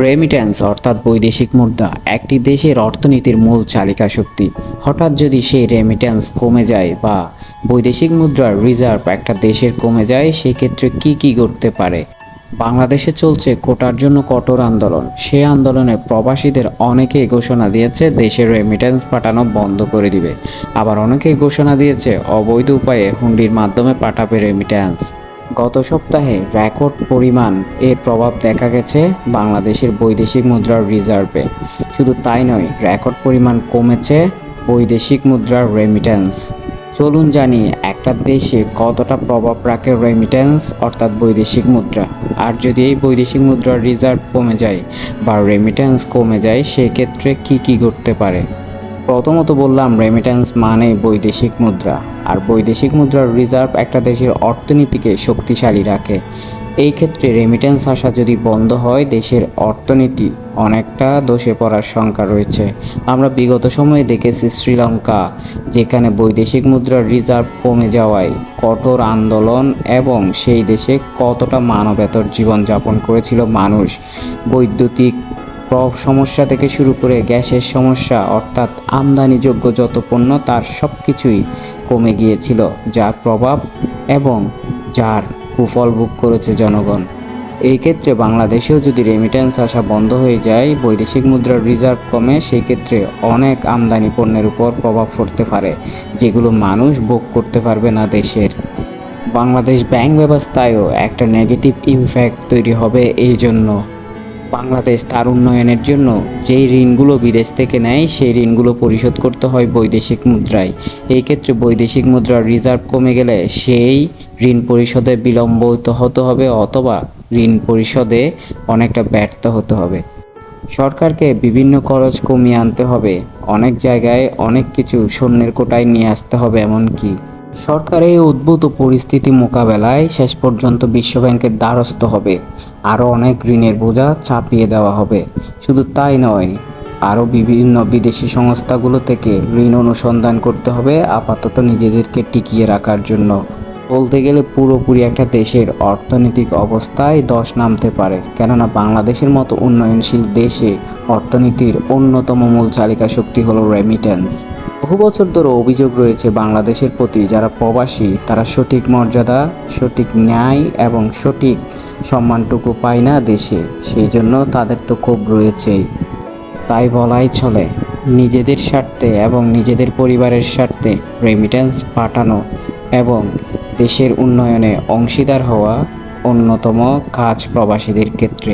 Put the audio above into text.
Remittance অর্থাৎ বৈদেশিক মুদ্রা একটি দেশের অর্থনীতির মূল চালিকা শক্তি। হঠাৎ যদি সেই রেমিট্যান্স কমে যায় বা বৈদেশিক মুদ্রার রিজার্ভ একটা দেশের কমে যায়, সেক্ষেত্রে কি ঘটতে পারে? বাংলাদেশে চলছে কোটার জন্য কঠোর আন্দোলন। সেই আন্দোলনে প্রবাসীদের অনেকেই ঘোষণা দিয়েছে দেশের রেমিট্যান্স পাঠানো বন্ধ করে দিবে। আবার অনেকেই ঘোষণা দিয়েছে অবৈধ উপায়ে হুন্ডির মাধ্যমে পাঠাবে রেমিট্যান্স। গত সপ্তাহে রেকর্ড পরিমাণ এর প্রভাব দেখা গেছে বাংলাদেশের বৈদেশিক মুদ্রার রিজার্ভে। শুধু তাই নয়, রেকর্ড পরিমাণ কমেছে বৈদেশিক মুদ্রার রেমিট্যান্স। চলুন জানি একটা দেশে কতটা প্রভাব রাখে রেমিট্যান্স অর্থাৎ বৈদেশিক মুদ্রা। আর যদি এই বৈদেশিক মুদ্রার রিজার্ভ কমে যায় বা রেমিট্যান্স কমে যায়, সেক্ষেত্রে কি ঘটতে পারে। প্রথমত বললাম, রেমিট্যান্স মানে বৈদেশিক মুদ্রা। আর বৈদেশিক মুদ্রার রিজার্ভ একটা দেশের অর্থনীতিকে শক্তিশালী রাখে। এই ক্ষেত্রে রেমিট্যান্স আসা যদি বন্ধ হয়, দেশের অর্থনীতি অনেকটা ধসে পড়ার শঙ্কা রয়েছে। আমরা বিগত সময়ে দেখেছি শ্রীলঙ্কা, যেখানে বৈদেশিক মুদ্রার রিজার্ভ কমে যাওয়ায় কঠোর আন্দোলন এবং সেই দেশে কতটা মানবেতর জীবনযাপন করেছিল মানুষ। বৈদ্যুতিক সমস্যা থেকে শুরু করে গ্যাসের সমস্যা, অর্থাৎ আমদানিযোগ্য যত পণ্য তার সব কিছুই কমে গিয়েছিল, যার প্রভাব এবং যার কুফল ভোগ করেছে জনগণ। এই ক্ষেত্রে বাংলাদেশেও যদি রেমিট্যান্স আসা বন্ধ হয়ে যায়, বৈদেশিক মুদ্রার রিজার্ভ কমে, সেই ক্ষেত্রে অনেক আমদানি পণ্যের উপর প্রভাব পড়তে পারে, যেগুলো মানুষ ভোগ করতে পারবে না দেশের। বাংলাদেশ ব্যাংক ব্যবস্থায়ও একটা নেগেটিভ ইমপ্যাক্ট তৈরি হবে। এই জন্য বাংলাদেশ তার উন্নয়নের জন্য যেই ঋণগুলো বিদেশ থেকে নেয়, সেই ঋণগুলো পরিশোধ করতে হয় বৈদেশিক মুদ্রায়। এই ক্ষেত্রে বৈদেশিক মুদ্রার রিজার্ভ কমে গেলে সেই ঋণ পরিশোধে বিলম্বিত হতে হবে, অথবা ঋণ পরিশোধে অনেকটা ব্যর্থ হতে হবে। সরকারকে বিভিন্ন খরচ কমিয়ে আনতে হবে, অনেক জায়গায় অনেক কিছু শূন্যের কোটায় নিয়ে আসতে হবে। এমনকি সরকার এই উদ্ভূত পরিস্থিতি মোকাবেলায় শেষ পর্যন্ত বিশ্বব্যাংকের দ্বারস্থ হবে। আরও অনেক ঋণের বোঝা চাপিয়ে দেওয়া হবে। শুধু তাই নয়, আরও বিভিন্ন বিদেশি সংস্থাগুলো থেকে ঋণ অনুসন্ধান করতে হবে, আপাতত নিজেদেরকে টিকিয়ে রাখার জন্য। বলতে গেলে পুরোপুরি একটা দেশের অর্থনৈতিক অবস্থায় ধস নামতে পারে, কেননা বাংলাদেশের মতো উন্নয়নশীল দেশে অর্থনীতির অন্যতম মূল চালিকা শক্তি হলো রেমিট্যান্স। বহু বছর ধরে অভিযোগ রয়েছে বাংলাদেশের প্রতি যারা প্রবাসী, তারা সঠিক মর্যাদা, সঠিক ন্যায় এবং সঠিক সম্মানটুকু পায় না দেশে। সেই জন্য তাদের তো ক্ষোভ রয়েছেই। তাই বলাই চলে, নিজেদের স্বার্থে এবং নিজেদের পরিবারের স্বার্থে রেমিট্যান্স পাঠানো এবং দেশের উন্নয়নে অংশীদার হওয়া অন্যতম কাজ প্রবাসীদের ক্ষেত্রে।